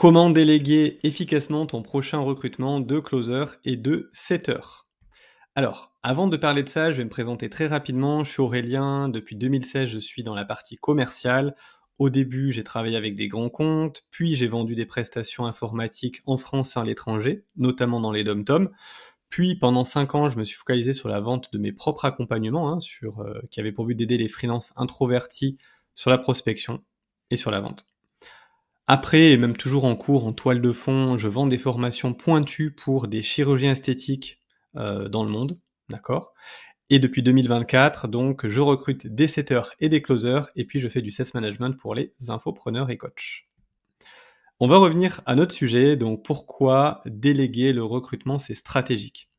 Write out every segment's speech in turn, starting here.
Comment déléguer efficacement ton prochain recrutement de closer et de setter? Alors, avant de parler de ça, je vais me présenter très rapidement. Je suis Aurélien, depuis 2016, je suis dans la partie commerciale. Au début, j'ai travaillé avec des grands comptes, puis j'ai vendu des prestations informatiques en France et à l'étranger, notamment dans les dom-toms. Puis pendant 5 ans, je me suis focalisé sur la vente de mes propres accompagnements, qui avaient pour but d'aider les freelances introvertis sur la prospection et sur la vente. Après, et même toujours en cours, en toile de fond, je vends des formations pointues pour des chirurgiens esthétiques dans le monde, d'accord. Et depuis 2024, donc, je recrute des setters et des closers, et puis je fais du sales management pour les infopreneurs et coachs. On va revenir à notre sujet, donc pourquoi déléguer le recrutement, c'est stratégique.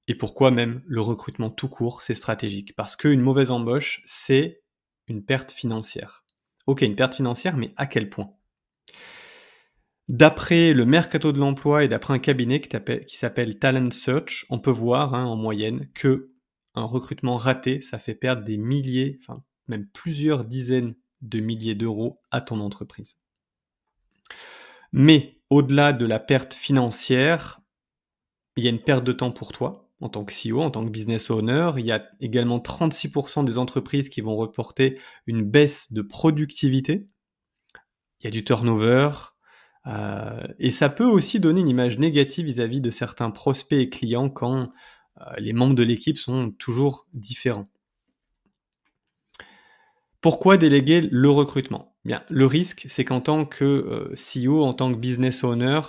Et pourquoi même le recrutement tout court, c'est stratégique. Parce qu'une mauvaise embauche, c'est une perte financière. Ok, une perte financière, mais à quel point ? D'après le mercato de l'emploi et d'après un cabinet qui s'appelle Talent Search, on peut voir en moyenne que un recrutement raté, ça fait perdre des milliers, enfin même plusieurs dizaines de milliers d'euros à ton entreprise. Mais au-delà de la perte financière, il y a une perte de temps pour toi en tant que CEO, en tant que business owner. Il y a également 36% des entreprises qui vont reporter une baisse de productivité. Il y a du turnover. Et ça peut aussi donner une image négative vis-à-vis de certains prospects et clients quand les membres de l'équipe sont toujours différents. Pourquoi déléguer le recrutement ? Bien, le risque, c'est qu'en tant que CEO, en tant que business owner,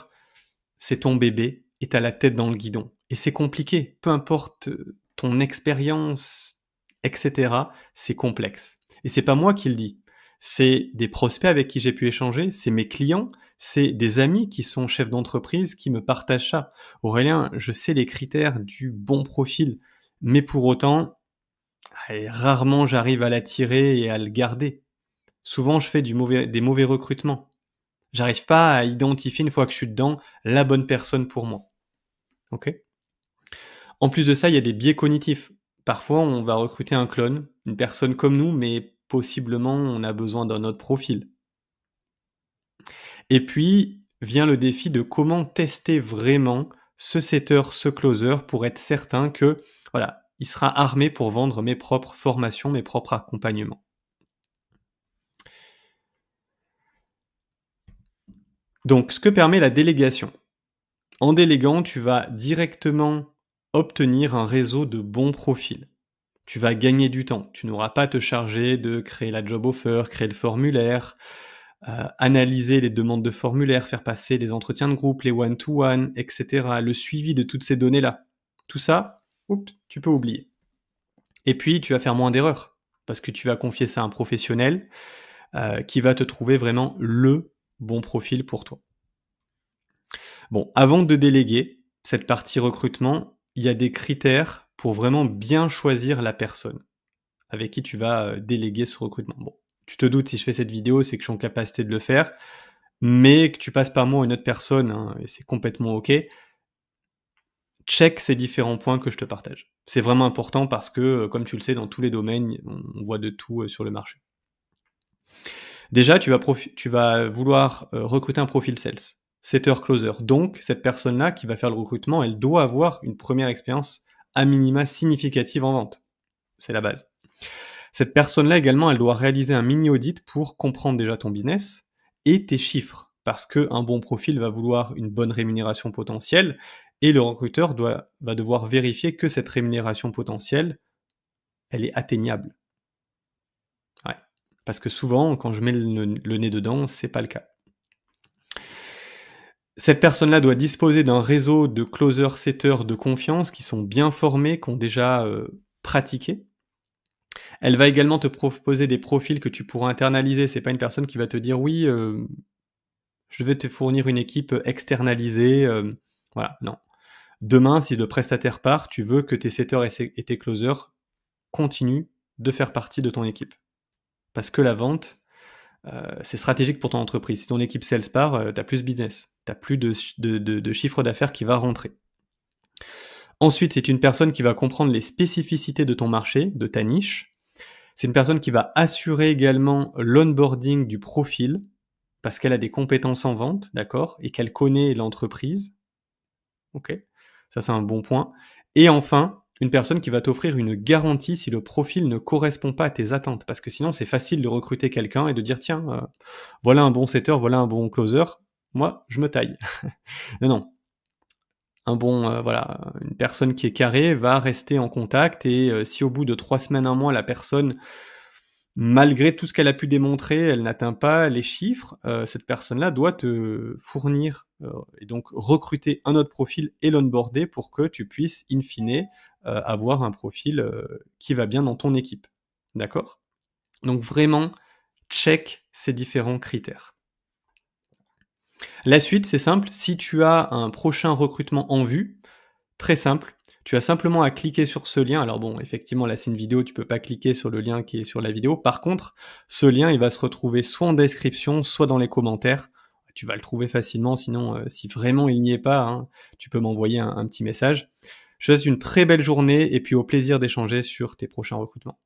c'est ton bébé et tu as la tête dans le guidon. Et c'est compliqué, peu importe ton expérience, etc., c'est complexe. Et c'est pas moi qui le dis. C'est des prospects avec qui j'ai pu échanger, c'est mes clients, c'est des amis qui sont chefs d'entreprise qui me partagent ça. Aurélien, je sais les critères du bon profil, mais pour autant, rarement j'arrive à l'attirer et à le garder. Souvent, je fais des mauvais recrutements. J'arrive pas à identifier, une fois que je suis dedans, la bonne personne pour moi. Ok ? En plus de ça, il y a des biais cognitifs. Parfois, on va recruter un clone, une personne comme nous, mais possiblement, on a besoin d'un autre profil. Et puis, vient le défi de comment tester vraiment ce setter, ce closer, pour être certain que, voilà, il sera armé pour vendre mes propres formations, mes propres accompagnements. Donc, ce que permet la délégation. En déléguant, tu vas directement obtenir un réseau de bons profils. Tu vas gagner du temps. Tu n'auras pas à te charger de créer la job offer, créer le formulaire, analyser les demandes de formulaire, faire passer les entretiens de groupe, les one-to-one, etc. Le suivi de toutes ces données-là. Tout ça, tu peux oublier. Et puis, tu vas faire moins d'erreurs parce que tu vas confier ça à un professionnel qui va te trouver vraiment le bon profil pour toi. Bon, avant de déléguer cette partie recrutement, il y a des critères pour vraiment bien choisir la personne avec qui tu vas déléguer ce recrutement. Bon, tu te doutes, si je fais cette vidéo, c'est que je suis en capacité de le faire, mais que tu passes par moi ou une autre personne, et c'est complètement OK, check ces différents points que je te partage. C'est vraiment important parce que, comme tu le sais, dans tous les domaines, on voit de tout sur le marché. Déjà, tu vas vouloir recruter un profil sales, setter, closer. Donc, cette personne-là qui va faire le recrutement, elle doit avoir une première expérience à minima significative en vente. C'est la base. Cette personne-là également, elle doit réaliser un mini-audit pour comprendre déjà ton business et tes chiffres, parce qu'un bon profil va vouloir une bonne rémunération potentielle et le recruteur va devoir vérifier que cette rémunération potentielle, elle est atteignable. Ouais. Parce que souvent, quand je mets le nez dedans, c'est pas le cas. Cette personne-là doit disposer d'un réseau de closers, setters de confiance qui sont bien formés, qui ont déjà pratiqué. Elle va également te proposer des profils que tu pourras internaliser. C'est pas une personne qui va te dire oui, je vais te fournir une équipe externalisée. Voilà, non. Demain, si le prestataire part, tu veux que tes setters et tes closers continuent de faire partie de ton équipe. Parce que la vente, c'est stratégique pour ton entreprise. Si ton équipe sales part, tu as plus de business. Tu as plus de chiffre d'affaires qui va rentrer. Ensuite, c'est une personne qui va comprendre les spécificités de ton marché, de ta niche. C'est une personne qui va assurer également l'onboarding du profil parce qu'elle a des compétences en vente, d'accord? Et qu'elle connaît l'entreprise. OK, ça c'est un bon point. Et enfin, une personne qui va t'offrir une garantie si le profil ne correspond pas à tes attentes. Parce que sinon, c'est facile de recruter quelqu'un et de dire: «Tiens, voilà un bon setter, voilà un bon closer, moi je me taille». Non, non, un bon, voilà, une personne qui est carrée va rester en contact et si au bout de 3 semaines, un mois, la personne, malgré tout ce qu'elle a pu démontrer, elle n'atteint pas les chiffres, cette personne-là doit te fournir, et donc recruter un autre profil et l'onboarder pour que tu puisses in fine, avoir un profil, qui va bien dans ton équipe. D'accord? Donc vraiment, check ces différents critères. La suite, c'est simple, si tu as un prochain recrutement en vue, très simple, tu as simplement à cliquer sur ce lien. Alors bon, effectivement, là, c'est une vidéo, tu peux pas cliquer sur le lien qui est sur la vidéo. Par contre, ce lien, il va se retrouver soit en description, soit dans les commentaires. Tu vas le trouver facilement, sinon, si vraiment il n'y est pas, hein, tu peux m'envoyer un petit message. Je te souhaite une très belle journée et puis au plaisir d'échanger sur tes prochains recrutements.